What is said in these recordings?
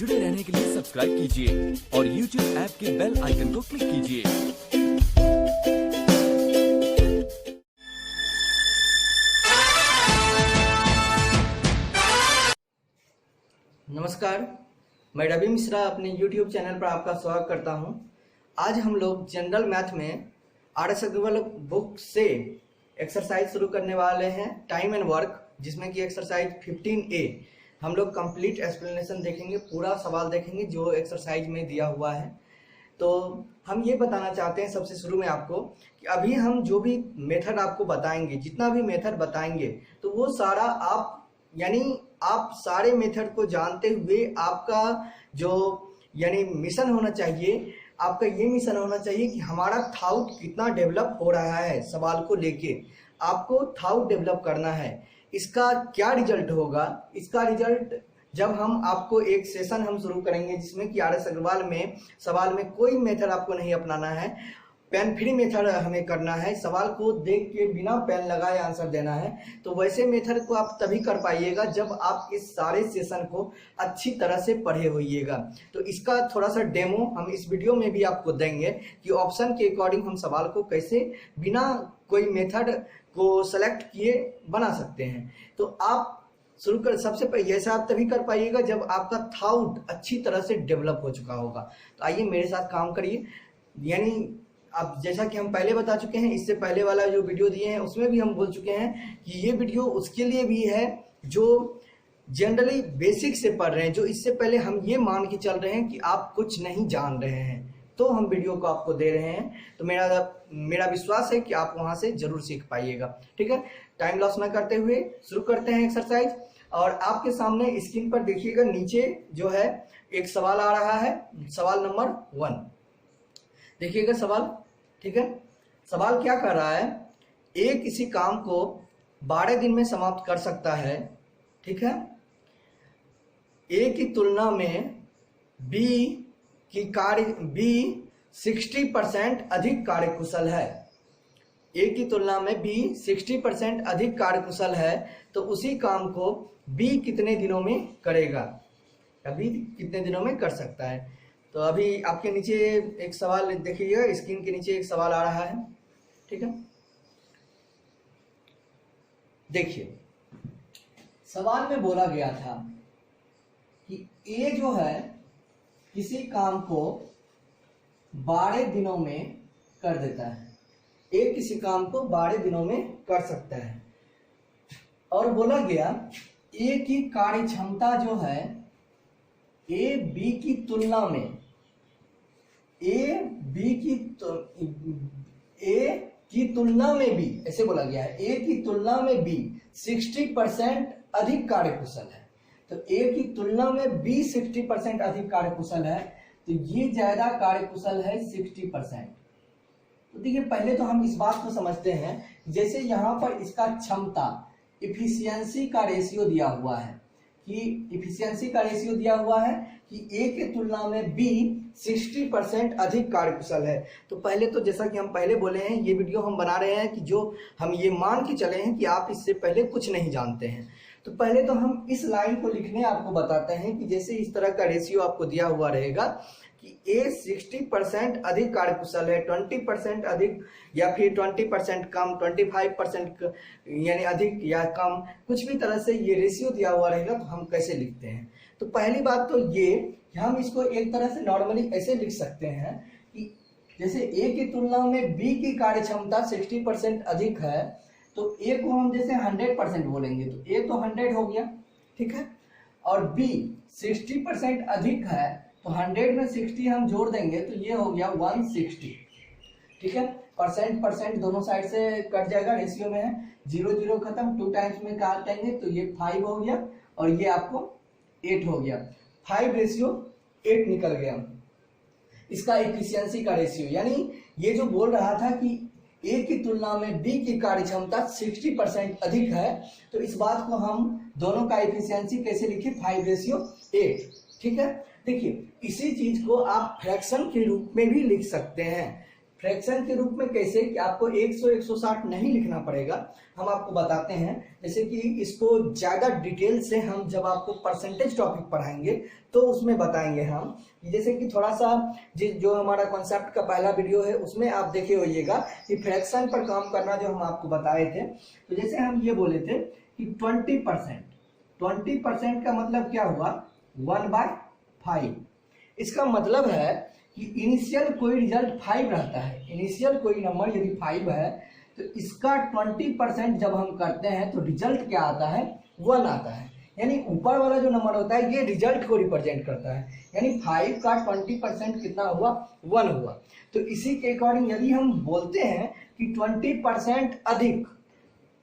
जुड़े रहने के लिए सब्सक्राइब कीजिए और YouTube ऐप के बेल आइकन को क्लिक कीजिए। नमस्कार, मैं रवि मिश्रा अपने YouTube चैनल पर आपका स्वागत करता हूं। आज हम लोग जनरल मैथ में RS अग्रवाल बुक से एक्सरसाइज शुरू करने वाले हैं, टाइम एंड वर्क, जिसमें कि एक्सरसाइज 15A हम लोग कंप्लीट एक्सप्लेनेशन देखेंगे, पूरा सवाल देखेंगे जो एक्सरसाइज में दिया हुआ है। तो हम ये बताना चाहते हैं सबसे शुरू में आपको कि अभी हम जो भी मेथड आपको बताएंगे, जितना भी मेथड बताएंगे, तो वो सारा आप सारे मेथड को जानते हुए आपका जो मिशन होना चाहिए, आपका ये मिशन होना चाहिए कि हमारा थॉट कितना डेवलप हो रहा है, सवाल को लेके आपको थॉट डेवलप करना है। इसका क्या रिजल्ट होगा? इसका रिजल्ट जब हम आपको एक सेशन हम शुरू करेंगे जिसमें कि RS अग्रवाल में सवाल में कोई मेथड आपको नहीं अपनाना है, पेन फ्री मेथड हमें करना है, सवाल को देख के बिना पेन लगाए आंसर देना है। तो वैसे मेथड को आप तभी कर पाइएगा जब आप इस सारे सेशन को अच्छी तरह से पढ़े होइएगा। तो इसका थोड़ा सा डेमो हम इस वीडियो में भी आपको देंगे कि ऑप्शन के अकॉर्डिंग हम सवाल को कैसे बिना कोई मेथड को सेलेक्ट किए बना सकते हैं। तो आप शुरू कर सबसे पहले ऐसा आप तभी कर पाइएगा जब आपका थॉट अच्छी तरह से डेवलप हो चुका होगा। तो आइए मेरे साथ काम करिए। अब जैसा कि हम पहले बता चुके हैं, इससे पहले वाला जो वीडियो दिए हैं उसमें भी हम बोल चुके हैं कि ये वीडियो उसके लिए भी है जो जनरली बेसिक से पढ़ रहे हैं, जो इससे पहले हम ये मान के चल रहे हैं कि आप कुछ नहीं जान रहे हैं, तो हम वीडियो को आपको दे रहे हैं। तो मेरा विश्वास है कि आप वहां से जरूर सीख पाइएगा। ठीक है, टाइम लॉस ना करते हुए शुरू करते हैं एक्सरसाइज। और आपके सामने स्क्रीन पर देखिएगा, नीचे जो है एक सवाल आ रहा है, सवाल नंबर 1 देखिएगा सवाल। ठीक है, सवाल क्या कर रहा है? ए किसी काम को 12 दिन में समाप्त कर सकता है। ठीक है, ए की तुलना में बी 60% अधिक कार्यकुशल है। ए की तुलना में बी 60% अधिक कार्यकुशल है, तो उसी काम को बी कितने दिनों में करेगा, अभी कितने दिनों में कर सकता है। तो अभी आपके नीचे एक सवाल देखिएगा, स्क्रीन के नीचे एक सवाल आ रहा है। ठीक है, देखिए सवाल में बोला गया था कि ए जो है किसी काम को 12 दिनों में कर देता है। ए किसी काम को 12 दिनों में कर सकता है, और बोला गया ए की कार्य क्षमता जो है ए बी की तुलना में बी, ऐसे बोला गया है, ए की तुलना में बी 60% अधिक कार्यकुशल है। तो ए की तुलना में बी 60% अधिक कार्यकुशल है, तो ये ज्यादा कार्यकुशल है 60%। तो देखिए पहले तो हम इस बात को समझते हैं, जैसे यहाँ पर इसका क्षमता इफिशियंसी का रेशियो दिया हुआ है कि ए के तुलना में बी 60% अधिक कार्यकुशल है। तो पहले तो जैसा कि हम पहले बोले हैं, ये वीडियो हम बना रहे हैं कि जो हम ये मान के चले हैं कि आप इससे पहले कुछ नहीं जानते हैं। तो पहले तो हम इस लाइन को लिखने आपको बताते हैं कि जैसे इस तरह का रेशियो आपको दिया हुआ रहेगा कि ए 60% अधिक कार्यकुशल है, 20% अधिक या फिर 20% कम, 25% यानी अधिक या कम, कुछ भी तरह से ये रेशियो दिया हुआ रहेगा। तो हम कैसे लिखते हैं? तो पहली बात तो ये हम इसको एक तरह से नॉर्मली ऐसे लिख सकते हैं कि जैसे ए की तुलना में बी की कार्य क्षमता 60% अधिक है, तो ए को हम जैसे 100% बोलेंगे, तो ए तो 100 हो गया। ठीक है, और बी 60% अधिक है, तो 100 में 60 हम जोड़ देंगे तो ये हो गया 160। ठीक है, परसेंट दोनों साइड से कट जाएगा, रेशियो में है, 0 0 खत्म, 2 टाइम्स में काटेंगे तो ये 5 हो गया, और ये आपको 8 हो गया। 5:8 निकल गया इसका इफिशियंसी का रेशियो। यानी ये जो बोल रहा था कि ए की तुलना में बी की कार्य क्षमता 60% अधिक है, तो इस बात को हम दोनों का इफिशियंसी कैसे लिखे? 5:8। ठीक है, देखिए इसी चीज को आप फ्रैक्शन के रूप में भी लिख सकते हैं। फ्रैक्शन के रूप में कैसे कि आपको 100 160 नहीं लिखना पड़ेगा, हम आपको बताते हैं। जैसे कि इसको ज़्यादा डिटेल से हम जब आपको परसेंटेज टॉपिक पढ़ाएंगे तो उसमें बताएंगे हम। जैसे कि थोड़ा सा जो हमारा कॉन्सेप्ट का पहला वीडियो है उसमें आप देखे होइएगा कि फ्रैक्शन पर काम करना जो हम आपको बताए थे। तो जैसे हम ये बोले थे कि 20% का मतलब क्या हुआ, 1/5। इसका मतलब है कि इनिशियल कोई रिजल्ट 5 रहता है, इनिशियल कोई नंबर यदि 5 है तो इसका 20% जब हम करते हैं तो रिजल्ट क्या आता है, 1 आता है। यानी ऊपर वाला जो नंबर होता है ये रिजल्ट को रिप्रेजेंट करता है, यानी 5 का 20% कितना हुआ, 1 हुआ। तो इसी के अकॉर्डिंग यदि हम बोलते हैं कि 20% अधिक,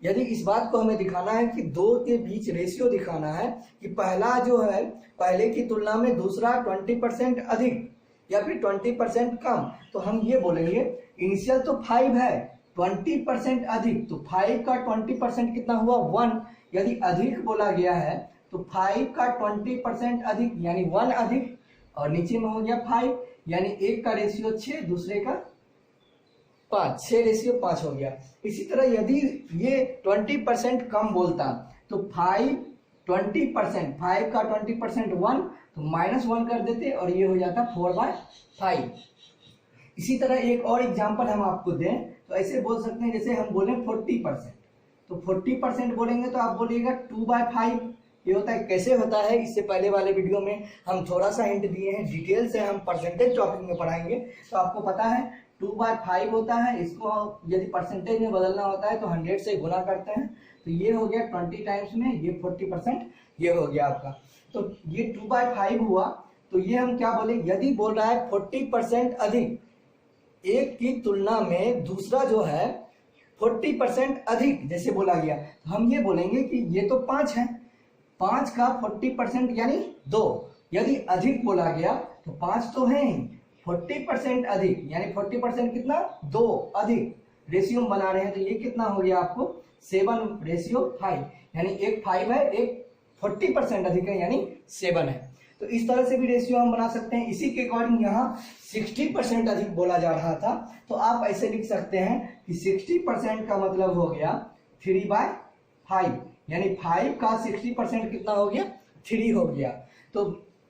यदि इस बात को हमें दिखाना है कि दो के बीच रेशियो दिखाना है कि पहला जो है पहले की तुलना में दूसरा 20% अधिक या फिर 20% कम, तो हम ये बोलेंगे इनिशियल तो 5 है, 20% अधिक, तो 5 का 20% कितना हुआ, 1। यदि अधिक बोला गया है तो 5 का 20% अधिक यानी 1 अधिक, और नीचे में हो गया 5, यानी एक का रेशियो 6 दूसरे का 5, 6 रेशियो 5 हो गया। इसी तरह यदि ये 20% कम बोलता तो 5 का 20% 1, तो -1 कर देते और ये हो जाता 4/5। इसी तरह एक और एग्जांपल हम आपको दें तो ऐसे बोल सकते हैं, जैसे हम बोले 40%, तो 40% बोलेंगे तो आप बोलिएगा 2/5। ये होता है, कैसे होता है, इससे पहले वाले वीडियो में हम थोड़ा सा हिंट दिए हैं, डिटेल से हम परसेंटेज टॉपिक में पढ़ाएंगे तो आपको पता है 2/5 होता है। इसको यदि परसेंटेज में बदलना होता है तो 100 से गुना करते हैं, तो ये हो गया 20 टाइम्स में, ये 40% ये हो गया आपका। तो ये 2/5 हुआ, तो ये हम क्या बोले, यदि बोल रहा है 40% अधिक, एक की तुलना में दूसरा जो है 40% अधिक जैसे बोला गया, तो हम ये बोलेंगे कि ये तो 5 है, 5 का 40% यानी 2। यदि अधिक बोला गया तो 5 तो है ही, 40% अधिक यानी 40% कितना, 2 अधिक, रेशियो में बना रहे हैं तो ये कितना हो गया आपको 7/5, यानी एक 5 है एक 40% अधिक है यानी 7 है। तो इस तरह से भी रेशियो हम बना सकते हैं। इसी के अकॉर्डिंग यहाँ 60% अधिक बोला जा रहा था, तो आप ऐसे लिख सकते हैं कि 60% का मतलब हो गया 3/5, यानी 5 का 60% कितना हो गया, 3 हो गया। तो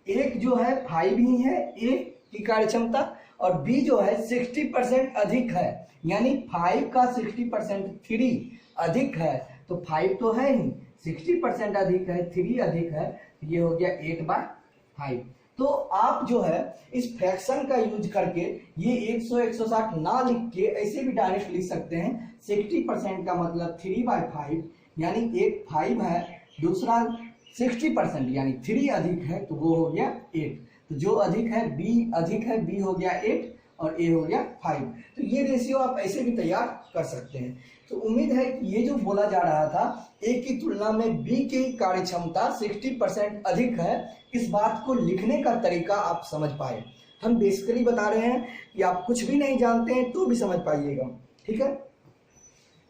एक जो है 5 ही है ए की कार्य क्षमता, और बी जो है 60% अधिक है, यानी 5 का 60% 3 अधिक है, तो 5 तो है ही, 60% अधिक है, 3 अधिक है, ये हो गया 8/5। तो आप जो है इस फ्रैक्शन का यूज करके ये 100 160 ना लिख के ऐसे भी डायरेक्ट लिख सकते हैं। 60% का मतलब 3/5, यानी एक 5 है दूसरा 60% यानी 3 अधिक है, तो वो हो गया 8। तो जो अधिक है बी अधिक है, बी हो गया 8 और ए हो गया 5। तो ये रेशियो आप ऐसे भी तैयार कर सकते हैं। तो उम्मीद है कि ये जो बोला जा रहा था ए की तुलना में बी की कार्य क्षमता 60% अधिक है, इस बात को लिखने का तरीका आप समझ पाए। हम बेसिकली बता रहे हैं कि आप कुछ भी नहीं जानते हैं तो भी समझ पाइएगा, ठीक है।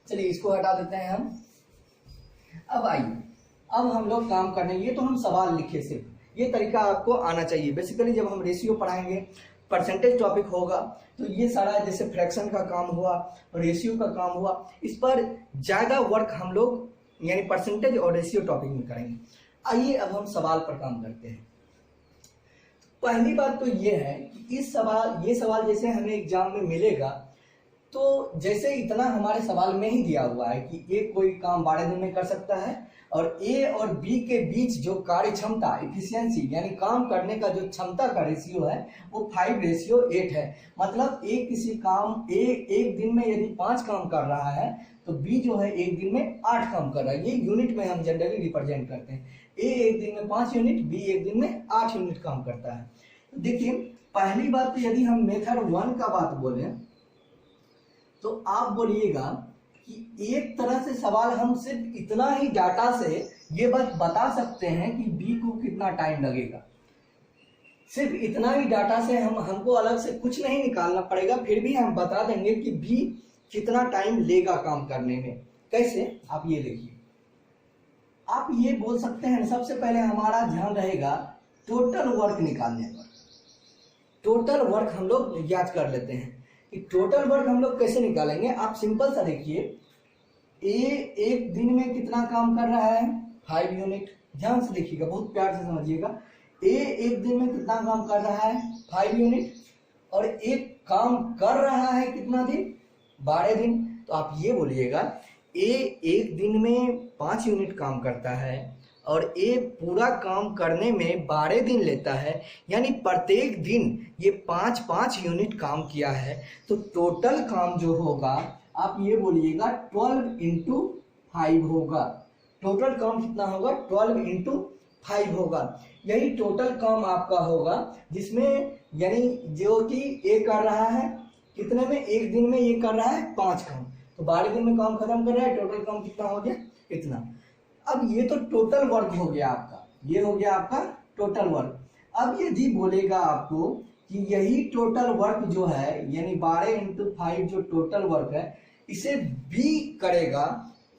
चलिए इसको हटा देते हैं हम। अब आइए, अब हम लोग काम करने, ये तो हम सवाल लिखे सिर्फ, ये तरीका आपको आना चाहिए। बेसिकली जब हम रेशियो पढ़ाएंगे, परसेंटेज टॉपिक होगा, तो ये सारा जैसे फ्रैक्शन का काम हुआ, रेशियो का काम हुआ, इस पर ज़्यादा वर्क हम लोग यानी परसेंटेज और रेशियो टॉपिक में करेंगे। आइए अब हम सवाल पर काम करते हैं। पहली बात तो ये है कि ये सवाल जैसे हमें एग्जाम में मिलेगा, तो जैसे इतना हमारे सवाल में ही दिया हुआ है कि ए कोई काम 12 दिन में कर सकता है, और ए और बी के बीच जो कार्य क्षमता इफिशियंसी यानी काम करने का जो क्षमता का रेशियो है वो 5:8 है। मतलब ए किसी काम एक दिन में यदि 5 काम कर रहा है तो बी जो है एक दिन में 8 काम कर रहा है। ये यूनिट में हम जनरली रिप्रेजेंट करते हैं। ए एक दिन में 5 यूनिट, बी एक दिन में 8 यूनिट काम करता है। तो देखिए पहली बात तो यदि हम मेथड 1 का बात बोलें तो आप बोलिएगा कि एक तरह से सवाल हम सिर्फ इतना ही डाटा से ये बात बता सकते हैं कि बी को कितना टाइम लगेगा। सिर्फ इतना ही डाटा से हमको अलग से कुछ नहीं निकालना पड़ेगा, फिर भी हम बता देंगे कि बी कितना टाइम लेगा काम करने में। कैसे, आप ये देखिए, आप ये बोल सकते हैं, सबसे पहले हमारा ध्यान रहेगा टोटल वर्क निकालने पर। टोटल वर्क हम लोग याद कर लेते हैं। कि टोटल वर्क हम लोग कैसे निकालेंगे। आप सिंपल सा देखिए, ए एक दिन में कितना काम कर रहा है 5 यूनिट। ध्यान से देखिएगा, बहुत प्यार से समझिएगा। ए एक दिन में कितना काम कर रहा है 5 यूनिट, और एक काम कर रहा है कितना दिन 12 दिन। तो आप ये बोलिएगा ए एक दिन में 5 यूनिट काम करता है और ए पूरा काम करने में 12 दिन लेता है, यानी प्रत्येक दिन ये 5-5 यूनिट काम किया है। तो टोटल काम जो होगा आप ये बोलिएगा 12 इंटू 5 होगा। टोटल काम कितना होगा 12 इंटू 5 होगा। यही टोटल काम आपका होगा, जिसमें यानी जो कि ए कर रहा है कितने में, एक दिन में ये कर रहा है 5 काम, तो 12 दिन में काम खत्म कर रहा है। टोटल काम कितना हो गया इतना। अब ये तो टोटल वर्क हो गया आपका, ये हो गया आपका टोटल वर्क। अब यदि बोलेगा आपको कि यही टोटल वर्क जो है यानी 12 इंटू 5 जो टोटल वर्क है इसे बी करेगा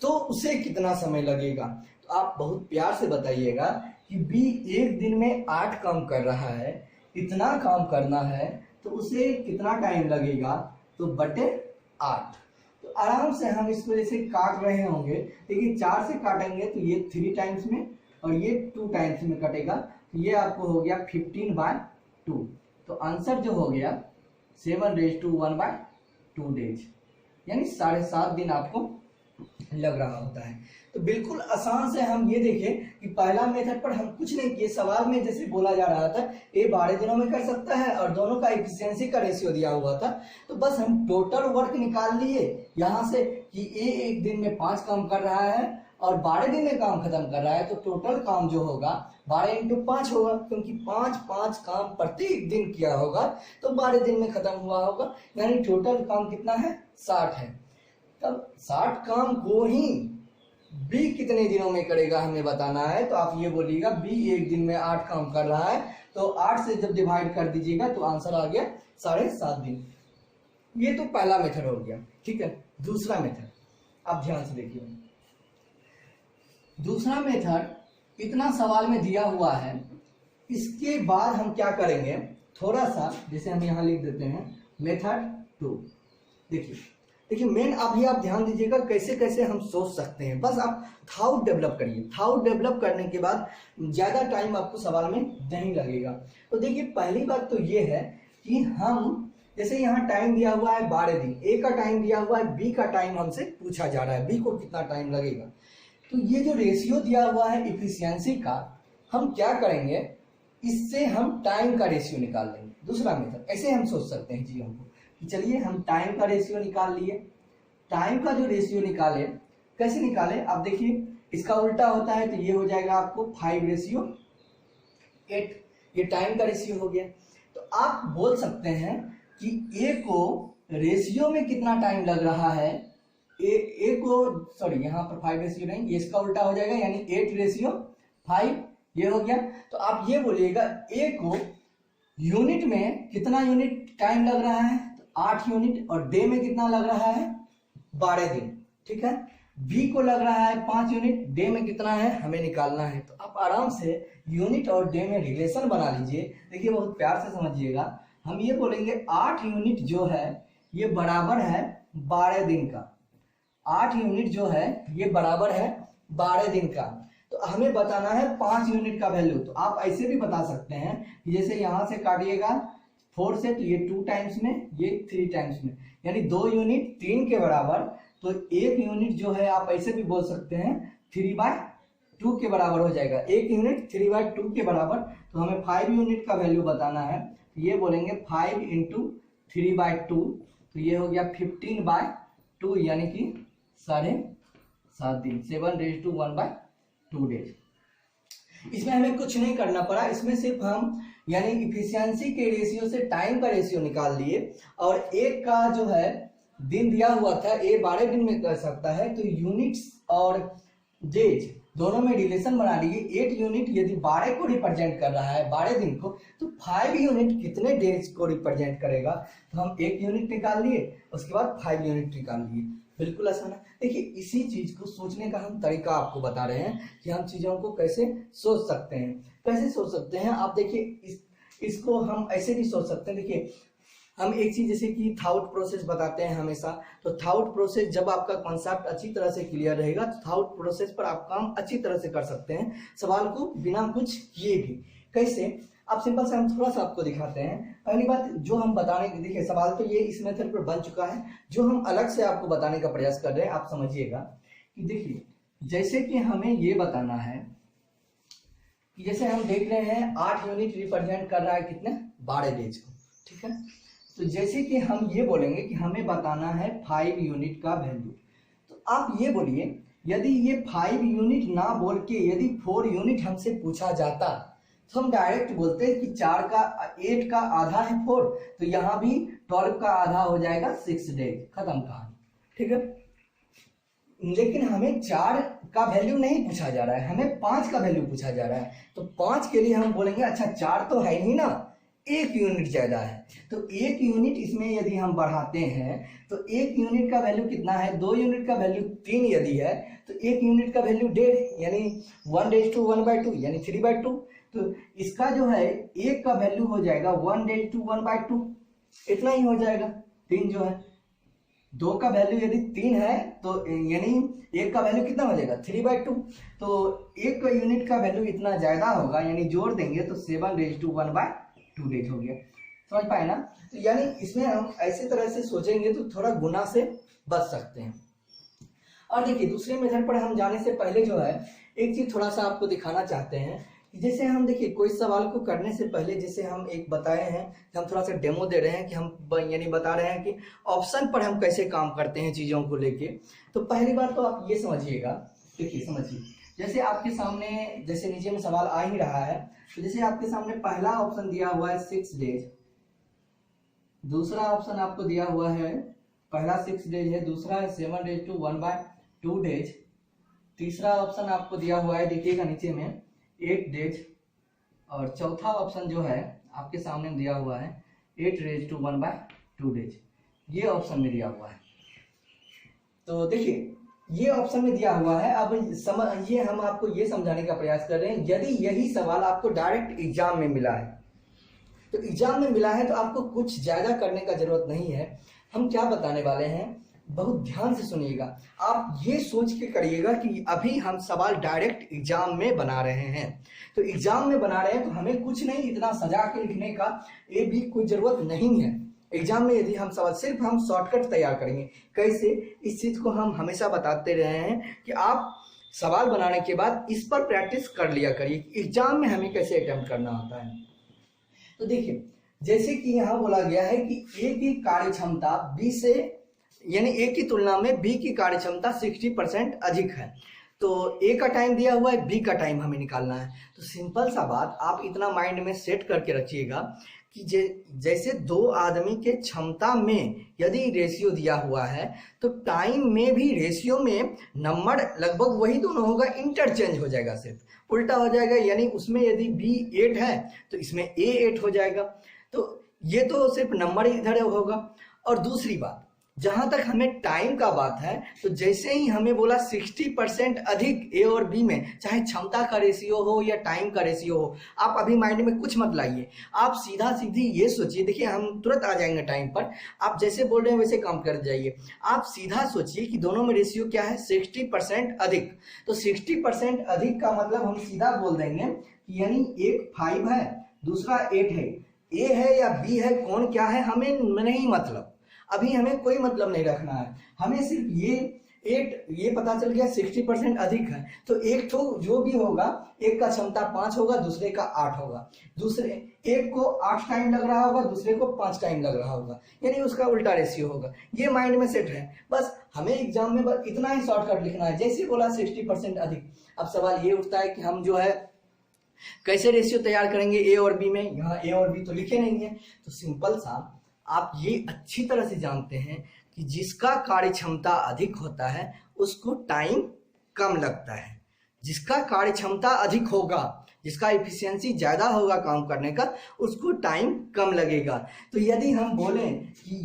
तो उसे कितना समय लगेगा। तो आप बहुत प्यार से बताइएगा कि बी एक दिन में 8 काम कर रहा है, इतना काम करना है तो उसे कितना टाइम लगेगा, तो बटे 8। तो आराम से हम इसको जैसे काट रहे होंगे, देखिए 4 से काटेंगे तो ये 3 टाइम्स में और ये 2 टाइम्स में कटेगा, तो ये आपको हो गया 15/2। तो आंसर जो हो गया 7:1/2 डेज, यानी 7.5 दिन आपको लग रहा होता है। तो बिल्कुल आसान से हम ये देखें कि पहला मेथड पर हम कुछ नहीं किए, सवाल में जैसे बोला जा रहा था ए 12 दिनों में कर सकता है और दोनों का एफिशिएंसी का रेशियो दिया हुआ था, तो बस हम टोटल वर्क निकाल लिए यहाँ से कि ए एक दिन में 5 काम कर रहा है और 12 दिन में काम खत्म कर रहा है। तो टोटल काम जो होगा 12 इंटू 5 होगा, क्योंकि 5 काम प्रत्येक दिन किया होगा तो 12 दिन में खत्म हुआ होगा, यानी टोटल काम कितना है 60 है। तब 60 काम को ही बी कितने दिनों में करेगा हमें बताना है। तो आप ये बोलिएगा बी एक दिन में 8 काम कर रहा है, तो 8 से जब डिवाइड कर दीजिएगा तो आंसर आ गया 7.5 दिन। ये तो पहला मेथड हो गया, ठीक है। दूसरा मेथड आप ध्यान से देखिए। दूसरा मेथड इतना सवाल में दिया हुआ है, इसके बाद हम क्या करेंगे, थोड़ा सा जैसे हम यहाँ लिख देते हैं मेथड 2। देखिए मेन अभी आप ध्यान दीजिएगा कैसे कैसे हम सोच सकते हैं। बस आप थाउट डेवलप करिए, थाउट डेवलप करने के बाद ज़्यादा टाइम आपको सवाल में नहीं लगेगा। तो देखिए पहली बात तो ये है कि हम जैसे यहाँ टाइम दिया हुआ है 12 दिन, ए का टाइम दिया हुआ है, बी का टाइम हमसे पूछा जा रहा है, बी को कितना टाइम लगेगा। तो ये जो रेशियो दिया हुआ है इफिशियंसी का, हम क्या करेंगे, इससे हम टाइम का रेशियो निकाल लेंगे। दूसरा मेथड ऐसे हम सोच सकते हैं चीज़ों को कि चलिए हम टाइम का रेशियो निकाल लिए। टाइम का जो रेशियो निकाले, कैसे निकाले आप देखिए, इसका उल्टा होता है तो ये हो जाएगा आपको 5:8, ये टाइम का रेशियो हो गया। तो आप बोल सकते हैं कि ए को रेशियो में कितना टाइम लग रहा है, ए को सॉरी यहाँ पर 5 रेशियो नहीं, ये इसका उल्टा हो जाएगा यानी 8:5 ये हो गया। तो आप ये बोलिएगा ए को यूनिट में कितना यूनिट टाइम लग रहा है, 8 यूनिट, और डे में कितना लग रहा है 12 दिन, ठीक है। बी को लग रहा है 5 यूनिट, डे में कितना है हमें निकालना है। तो आप आराम से यूनिट और डे में रिलेशन बना लीजिए। देखिए बहुत प्यार से समझिएगा, हम ये बोलेंगे 8 यूनिट जो है ये बराबर है 12 दिन का। 8 यूनिट जो है ये बराबर है 12 दिन का। तो हमें बताना है 5 यूनिट का वैल्यू। तो आप ऐसे भी बता सकते हैं कि जैसे यहाँ से काटिएगा 4 से तो ये 2 टाइम्स में, ये 3 टाइम्स में, यानी 2 यूनिट 3 के बराबर। तो 1 यूनिट जो है आप ऐसे भी बोल सकते हैं 3/2 के बराबर हो जाएगा। 1 यूनिट 3/2 के बराबर। तो हमें 5 यूनिट का वैल्यू बताना है, तो ये बोलेंगे 5 इंटू 3/2, तो ये हो गया 15/2 यानी कि 7.5 दिन, 7:1/2 डेज। इसमें हमें कुछ नहीं करना पड़ा, इसमें सिर्फ हम यानी इफिशियंसी के रेशियो से टाइम का रेशियो निकाल लिए। और एक का जो है दिन दिया हुआ था, ए 12 दिन में कर सकता है, तो यूनिट्स और डेज दोनों में रिलेशन बना लिए। 8 यूनिट यदि 12 को रिप्रेजेंट कर रहा है 12 दिन को, तो 5 यूनिट कितने डेज को रिप्रेजेंट करेगा। तो हम 1 यूनिट निकाल लिए, उसके बाद 5 यूनिट निकाल लिए। बिल्कुल आसान है। देखिए इसी चीज को सोचने का हम तरीका आपको बता रहे हैं कि हम चीजों को कैसे सोच सकते हैं। कैसे सोच सकते हैं आप देखिए, इसको हम ऐसे भी सोच सकते हैं। देखिए हम एक चीज जैसे कि थाउट प्रोसेस बताते हैं हमेशा, तो थाउट प्रोसेस जब आपका कॉन्सेप्ट अच्छी तरह से क्लियर रहेगा तो थाउट प्रोसेस पर आप काम अच्छी तरह से कर सकते हैं, सवाल को बिना कुछ किए भी। कैसे, आप सिंपल से हम थोड़ा सा आपको दिखाते हैं। पहली बात जो हम बताने की, देखिए सवाल तो ये इस मेथड पर बन चुका है, जो हम अलग से आपको बताने का प्रयास कर रहे हैं, आप समझिएगा कि देखिए जैसे कि हमें ये बताना है कि जैसे हम देख रहे हैं 8 यूनिट रिप्रेजेंट कर रहा है कितने, 12 डेज को, ठीक है। तो जैसे कि हम ये बोलेंगे कि हमें बताना है 5 यूनिट का वैल्यू, तो आप ये बोलिए यदि ये 5 यूनिट ना बोल के यदि 4 यूनिट हमसे पूछा जाता तो हम डायरेक्ट बोलते हैं कि 8 का आधा है 4, तो यहाँ भी 12 का आधा हो जाएगा 6 डेज, खत्म कहानी, ठीक है। लेकिन हमें 4 का वैल्यू नहीं पूछा जा रहा है, हमें 5 का वैल्यू पूछा जा रहा है, तो 5 के लिए हम बोलेंगे अच्छा 4 तो है ही ना, 1 यूनिट ज्यादा है, तो 1 यूनिट इसमें यदि हम बढ़ाते हैं तो 1 यूनिट का वैल्यू कितना है, 2 यूनिट का वैल्यू 3 यदि है तो 1 यूनिट का वैल्यू 1.5 यानी 1:1/2 यानी 3/2, तो इसका जो है 1 का वैल्यू हो जाएगा 1:1/2, इतना ही हो जाएगा। 3 जो है, 2 का वैल्यू यदि 3 है तो यानी 1 का वैल्यू कितना हो जाएगा 3/2, तो 1 का यूनिट का वैल्यू इतना ज्यादा होगा, यानी जोड़ देंगे तो 7:1/2 डेज हो गया, समझ पाए ना। तो यानी इसमें हम ऐसे तरह से सोचेंगे तो थोड़ा गुना से बच सकते हैं। और देखिए दूसरे मेथड पर हम जाने से पहले जो है एक चीज थोड़ा सा आपको दिखाना चाहते हैं, जैसे हम देखिए कोई सवाल को करने से पहले जैसे हम एक बताए हैं, हम थोड़ा सा डेमो दे रहे हैं कि हम यानी बता रहे हैं कि ऑप्शन पर हम कैसे काम करते हैं चीजों को लेके। तो पहली बात तो आप ये समझिएगा, देखिए समझिए, जैसे आपके सामने जैसे नीचे में सवाल आ ही रहा है, तो जैसे आपके सामने पहला ऑप्शन दिया हुआ है 6 डेज, दूसरा ऑप्शन आपको दिया हुआ है, पहला 6 डेज है, दूसरा है 7:1/2 डेज, तीसरा ऑप्शन आपको दिया हुआ है देखिएगा नीचे में 8 डेज, और चौथा ऑप्शन जो है आपके सामने दिया हुआ है 8:1/2 डेज, ये ऑप्शन में दिया हुआ है। तो देखिए ये ऑप्शन में दिया हुआ है। अब ये हम आपको ये समझाने का प्रयास कर रहे हैं, यदि यही सवाल आपको डायरेक्ट एग्जाम में मिला है, तो एग्जाम में मिला है तो आपको कुछ ज्यादा करने का जरूरत नहीं है। हम क्या बताने वाले हैं, बहुत ध्यान से सुनिएगा, आप ये सोच के करिएगा कि अभी हम सवाल डायरेक्ट एग्जाम में बना रहे हैं, तो एग्जाम में बना रहे हैं तो हमें कुछ नहीं इतना सजा के लिखने का ये भी कोई जरूरत नहीं है। एग्जाम में यदि हम सवाल सिर्फ हम शॉर्टकट तैयार करेंगे, कैसे, इस चीज को हम हमेशा बताते रहे हैं कि आप सवाल बनाने के बाद इस पर प्रैक्टिस कर लिया करिए कि एग्जाम में हमें कैसे अटेम्प्ट करना होता है। तो देखिए जैसे कि यहाँ बोला गया है कि ए की कार्य क्षमता बी से यानी ए की तुलना में बी की कार्य क्षमता 60% अधिक है, तो ए का टाइम दिया हुआ है, बी का टाइम हमें निकालना है। तो सिंपल सा बात आप इतना माइंड में सेट करके रखिएगा कि जैसे 2 आदमी के क्षमता में यदि रेशियो दिया हुआ है तो टाइम में भी रेशियो में नंबर लगभग वही दोनों होगा, इंटरचेंज हो जाएगा, सिर्फ उल्टा हो जाएगा, यानी उसमें यदि बी 8 है तो इसमें ए 8 हो जाएगा, तो ये तो सिर्फ नंबर इधर होगा। और दूसरी बात, जहां तक हमें टाइम का बात है, तो जैसे ही हमें बोला 60% अधिक ए और बी में, चाहे क्षमता का रेशियो हो या टाइम का रेशियो हो, आप अभी माइंड में कुछ मत लाइए, आप सीधा सीधी ये सोचिए, देखिए हम तुरंत आ जाएंगे टाइम पर, आप जैसे बोल रहे हैं वैसे काम कर जाइए। आप सीधा सोचिए कि दोनों में रेशियो क्या है, 60% अधिक, तो 60% अधिक का मतलब हम सीधा बोल देंगे कि यानी एक 5 है दूसरा 8 है, ए है या बी है, कौन क्या है हमें नहीं मतलब, अभी हमें कोई मतलब नहीं रखना है, हमें सिर्फ ये पता चल गया 60% अधिक है, तो एक तो जो भी होगा, एक का क्षमता 5 होगा दूसरे का 8 होगा, दूसरे एक को 8 टाइम लग रहा होगा दूसरे को 5 टाइम लग रहा होगा, यानी उसका उल्टा रेशियो होगा। ये माइंड में सेट है, बस हमें एग्जाम में बस इतना ही शॉर्टकट लिखना है, जैसे बोला 60% अधिक। अब सवाल ये उठता है कि हम जो है कैसे रेशियो तैयार करेंगे ए और बी में, यहाँ ए और बी तो लिखे नहीं है, तो सिंपल सा आप ये अच्छी तरह से जानते हैं कि जिसका कार्य क्षमता अधिक होता है उसको टाइम कम लगता है, जिसका कार्य क्षमता अधिक होगा, जिसका इफिशियंसी ज्यादा होगा काम करने का, उसको टाइम कम लगेगा। तो यदि हम बोलें कि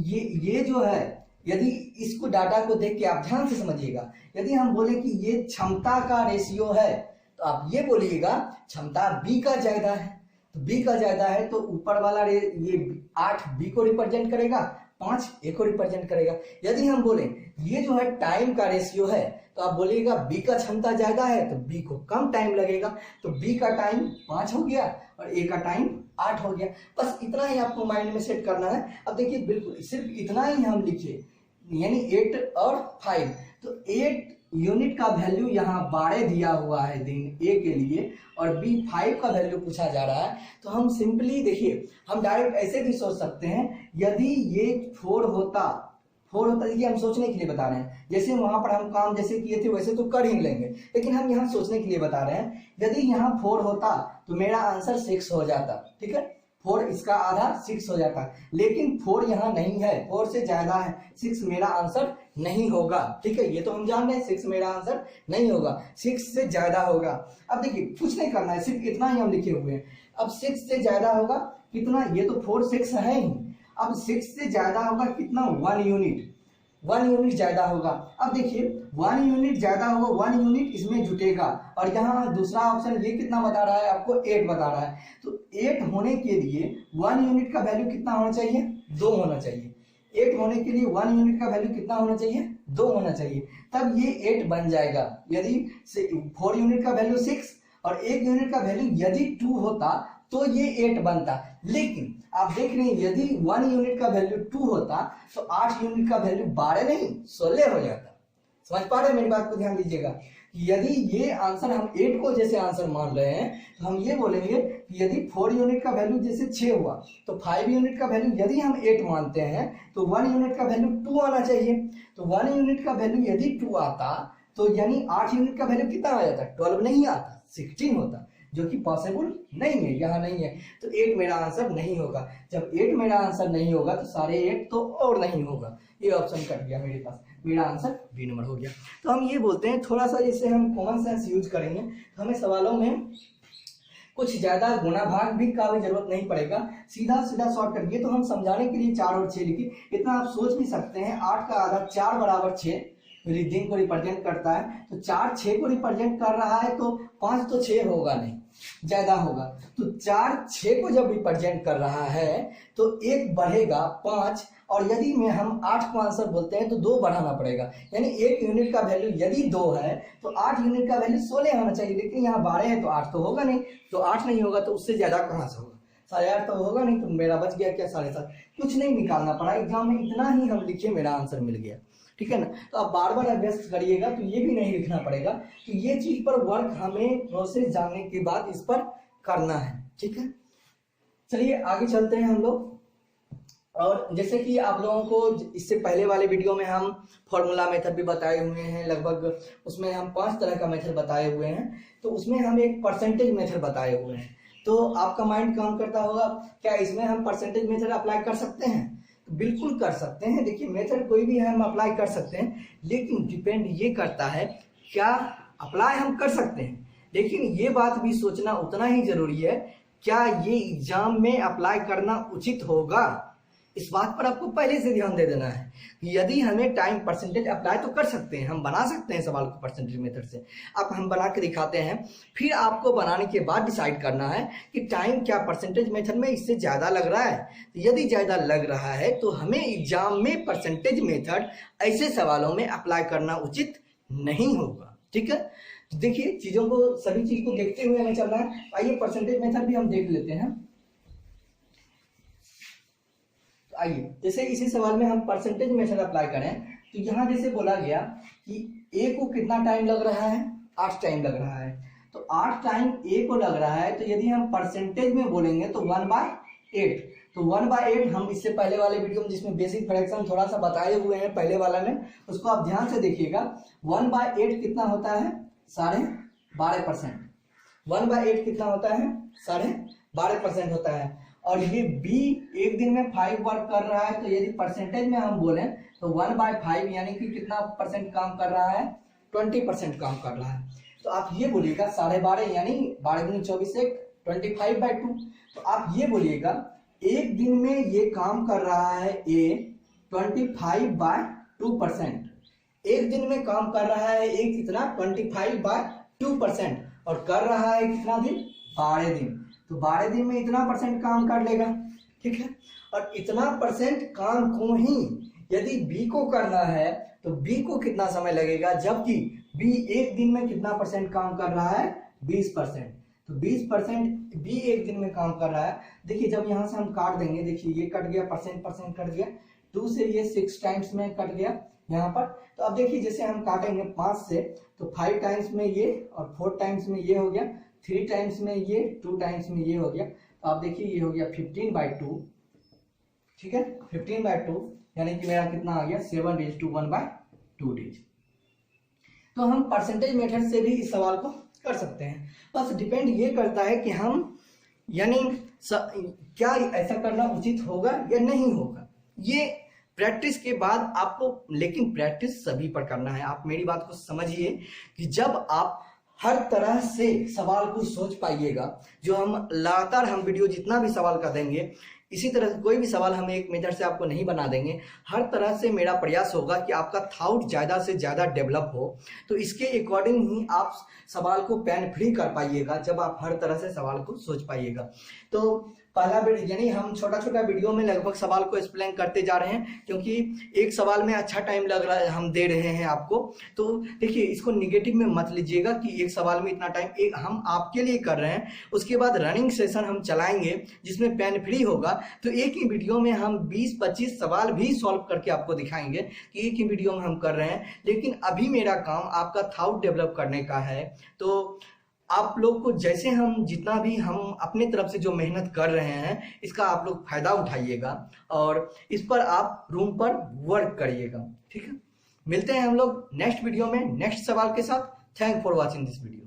ये जो है, यदि इसको डाटा को देख के आप ध्यान से समझिएगा, यदि हम बोले कि ये क्षमता का रेशियो है तो आप ये बोलिएगा क्षमता बी का ज्यादा है, तो बी का ज्यादा है तो ऊपर वाला ये 8 बी को रिप्रेजेंट करेगा, 5 ए को रिप्रेजेंट करेगा। यदि हम बोले ये जो है टाइम का रेशियो है तो आप बोलिएगा बी का क्षमता ज्यादा है तो बी को कम टाइम लगेगा, तो बी का टाइम 5 हो गया और ए का टाइम 8 हो गया। बस इतना ही आपको माइंड में सेट करना है। अब देखिए बिल्कुल सिर्फ इतना ही हम लिखे, यानी 8 और 5, तो 8 यूनिट का वैल्यू यहाँ 12 दिया हुआ है दिन ए के लिए और बी 5 का वैल्यू पूछा जा रहा है। तो हम सिंपली देखिए, हम डायरेक्ट ऐसे भी सोच सकते हैं, यदि ये 4 होता, देखिए हम सोचने के लिए बता रहे हैं, जैसे वहां पर हम काम जैसे किए थे वैसे तो कर ही लेंगे, लेकिन हम यहाँ सोचने के लिए बता रहे हैं। यदि यहाँ 4 होता तो मेरा आंसर 6 हो जाता, ठीक है, 4 इसका आधा 6 हो जाता, लेकिन 4 यहाँ नहीं है, 4 से ज्यादा है, 6 मेरा आंसर नहीं होगा, ठीक है, ये तो हम जान रहे हैं 6 मेरा आंसर नहीं होगा, 6 से ज्यादा होगा। अब देखिए कुछ नहीं करना है, सिर्फ इतना ही हम लिखे हुए हैं। अब 6 से ज्यादा होगा कितना, ये तो 4 6 है ही, अब 6 से ज्यादा होगा कितना, 1 यूनिट ज्यादा होगा। अब देखिए 1 यूनिट ज्यादा होगा, 1 यूनिट इसमें जुटेगा और यहाँ दूसरा ऑप्शन ये कितना बता रहा है आपको, 8 बता रहा है। तो 8 होने के लिए 1 यूनिट का वैल्यू कितना होना चाहिए, 2 होना चाहिए। 8 होने के लिए 1 यूनिट का वैल्यू कितना होना चाहिए, 2 होना चाहिए, तब ये 8 बन जाएगा। यदि 4 यूनिट का वैल्यू 6 और 1 यूनिट का वैल्यू यदि 2 होता तो ये 8 बनता, लेकिन आप देख रहे हैं यदि 1 यूनिट का वैल्यू 2 होता तो 8 यूनिट का वैल्यू 12 नहीं 16 हो जाता। समझ पा रहे हैं मेरी बात को, ध्यान दीजिएगा। यदि ये आंसर हम 8 को जैसे आंसर मान रहे हैं तो हम ये बोलेंगे कि यदि 4 यूनिट का वैल्यू जैसे 6 हुआ तो 5 यूनिट का वैल्यू यदि हम 8 मानते हैं तो 1 यूनिट का वैल्यू 2 आना चाहिए। तो 1 यूनिट का वैल्यू यदि 2 आता तो यानी 8 यूनिट का वैल्यू कितना आ जाता, 12 नहीं आता, 16 होता, जो कि पॉसिबल नहीं है, यहाँ नहीं है। तो 8 मेरा आंसर नहीं होगा। जब 8 मेरा आंसर नहीं होगा तो सारे 8 तो और नहीं होगा, ये ऑप्शन कट गया मेरे पास, मेरा आंसर बी नंबर हो गया। तो हम ये बोलते हैं थोड़ा सा जैसे हम कॉमन सेंस यूज करेंगे तो हमें सवालों में कुछ ज्यादा गुणा भाग भी का भी जरूरत नहीं पड़ेगा, सीधा सीधा शॉर्ट करिए। तो हम समझाने के लिए 4 और 6 लिखिए, इतना आप सोच भी सकते हैं। 8 का आधा 4 बराबर 6 दिन को रिप्रेजेंट करता है, तो 4 6 को रिप्रेजेंट कर रहा है, तो 5 तो 6 होगा नहीं, ज्यादा होगा। तो 4 6 को जब रिप्रेजेंट कर रहा है तो 1 बढ़ेगा 5, और यदि में हम 8 को आंसर बोलते हैं तो 2 बढ़ाना पड़ेगा, यानी 1 यूनिट का वैल्यू यदि 2 है तो 8 यूनिट का वैल्यू 16 होना चाहिए, लेकिन यहाँ 12 है तो 8 तो होगा नहीं, तो 8 नहीं होगा तो उससे ज्यादा कहाँ से होगा, 8.5 तो होगा नहीं, तो मेरा बच गया क्या 7.5। कुछ नहीं निकालना पड़ा, एग्जाम में इतना ही हम लिखे, मेरा आंसर मिल गया, ठीक है ना। तो आप बार बार अभ्यास करिएगा तो ये भी नहीं लिखना पड़ेगा, तो ये चीज पर वर्क हमें प्रोसेस जानने के बाद इस पर करना है, ठीक है। चलिए आगे चलते हैं हम लोग। और जैसे कि आप लोगों को इससे पहले वाले वीडियो में हम फॉर्मूला मेथड भी बताए हुए हैं, लगभग उसमें हम 5 तरह का मेथड बताए हुए हैं, तो उसमें हम एक परसेंटेज मेथड बताए हुए हैं। तो आपका माइंड काम करता होगा क्या इसमें हम परसेंटेज मेथड अप्लाई कर सकते हैं, तो बिल्कुल कर सकते हैं। देखिए मेथड कोई भी हम अप्लाई कर सकते हैं, लेकिन डिपेंड ये करता है क्या अप्लाई हम कर सकते हैं, लेकिन ये बात भी सोचना उतना ही जरूरी है क्या ये एग्जाम में अप्लाई करना उचित होगा। इस बात पर आपको पहले से ध्यान दे देना है कि यदि हमें टाइम परसेंटेज अप्लाई तो कर सकते हैं, हम बना सकते हैं सवाल को परसेंटेज मेथड से। अब हम बना के दिखाते हैं, फिर आपको बनाने के बाद डिसाइड करना है कि टाइम क्या परसेंटेज मेथड में इससे ज़्यादा लग रहा है। तो यदि ज़्यादा लग रहा है तो हमें एग्जाम में परसेंटेज मेथड ऐसे सवालों में अप्लाई करना उचित नहीं होगा, ठीक है। तो देखिए चीज़ों को, सभी चीज़ को देखते हुए हमें चलना है। आइए परसेंटेज मेथड भी हम देख लेते हैं। आइए जैसे इसी सवाल में हम परसेंटेज मेथड अप्लाई करें तो यहाँ जैसे बोला गया कि ए को कितना टाइम लग रहा है, 8 टाइम लग रहा है, तो 8 टाइम ए को लग रहा है, तो यदि हम परसेंटेज में बोलेंगे तो 1/8, तो 1/8 हम इससे पहले वाले वीडियो में जिसमें बेसिक फ्रैक्शन थोड़ा सा बताए हुए हैं पहले वाला में, उसको आप ध्यान से देखिएगा। 1/8 कितना होता है, 12.5%। 1/8 कितना होता है, 12.5% होता है। और ये बी एक दिन में 5 वर्क कर रहा है, तो यदि परसेंटेज में हम बोलें तो 1/5 यानी कि कितना परसेंट काम कर रहा है, 20% काम कर रहा है। तो आप ये बोलिएगा 12.5 यानी 12 दूनी 24 1 25/2। तो आप ये बोलिएगा एक दिन में ये काम कर रहा है ए 25/2%, एक दिन में काम कर रहा है ए कितना 25/2%, और कर रहा है कितना दिन, 12 दिन। तो तो 12 दिन में इतना % काम कर लेगा, ठीक है। और इतना % काम को ही यदि बी को करना है तो बी को कितना समय लगेगा, जबकि बी एक दिन में कितना % काम कर रहा है, 20%। तो 20% बी एक दिन में काम कर रहा है। देखिए जब यहां से हम काट देंगे, देखिए ये कट गया, % कट गया, 2 से ये 6 टाइम्स में कट गया यहाँ पर। तो अब देखिए जैसे हम काटेंगे 5 से, तो 5 टाइम्स में ये और 4 टाइम्स में ये हो गया, 3 टाइम्स में ये, 2 टाइम्स में ये हो गया। तो आप देखिए ये हो गया 15/2, ठीक है, 15/2 यानी कि मेरा कितना आ गया, 7:1/2 डेज। तो हम परसेंटेज मेथड से भी इस सवाल को कर सकते हैं। बस डिपेंड ये करता है कि हम यानी क्या ऐसा करना उचित होगा या नहीं होगा, ये प्रैक्टिस के बाद आपको, लेकिन प्रैक्टिस सभी पर करना है। आप मेरी बात को समझिए कि जब आप हर तरह से सवाल को सोच पाइएगा, जो हम लगातार हम वीडियो जितना भी सवाल का देंगे, इसी तरह से कोई भी सवाल हम एक मेथड से आपको नहीं बना देंगे। हर तरह से मेरा प्रयास होगा कि आपका थॉट ज़्यादा से ज़्यादा डेवलप हो, तो इसके अकॉर्डिंग ही आप सवाल को पेन फ्री कर पाइएगा, जब आप हर तरह से सवाल को सोच पाइएगा। तो पहला वीडियो यानी हम छोटा छोटा वीडियो में लगभग सवाल को एक्सप्लेन करते जा रहे हैं, क्योंकि एक सवाल में अच्छा टाइम लग रहा है, हम दे रहे हैं आपको। तो देखिए इसको निगेटिव में मत लीजिएगा कि एक सवाल में इतना टाइम, एक हम आपके लिए कर रहे हैं। उसके बाद रनिंग सेशन हम चलाएंगे जिसमें पेन फ्री होगा, तो एक ही वीडियो में हम 20-25 सवाल भी सॉल्व करके आपको दिखाएंगे कि एक ही वीडियो में हम कर रहे हैं। लेकिन अभी मेरा काम आपका थॉट डेवलप करने का है, तो आप लोग को जैसे हम जितना भी हम अपने तरफ से जो मेहनत कर रहे हैं, इसका आप लोग फायदा उठाइएगा और इस पर आप रूम पर वर्क करिएगा, ठीक है। मिलते हैं हम लोग नेक्स्ट वीडियो में नेक्स्ट सवाल के साथ। Thank for watching this video.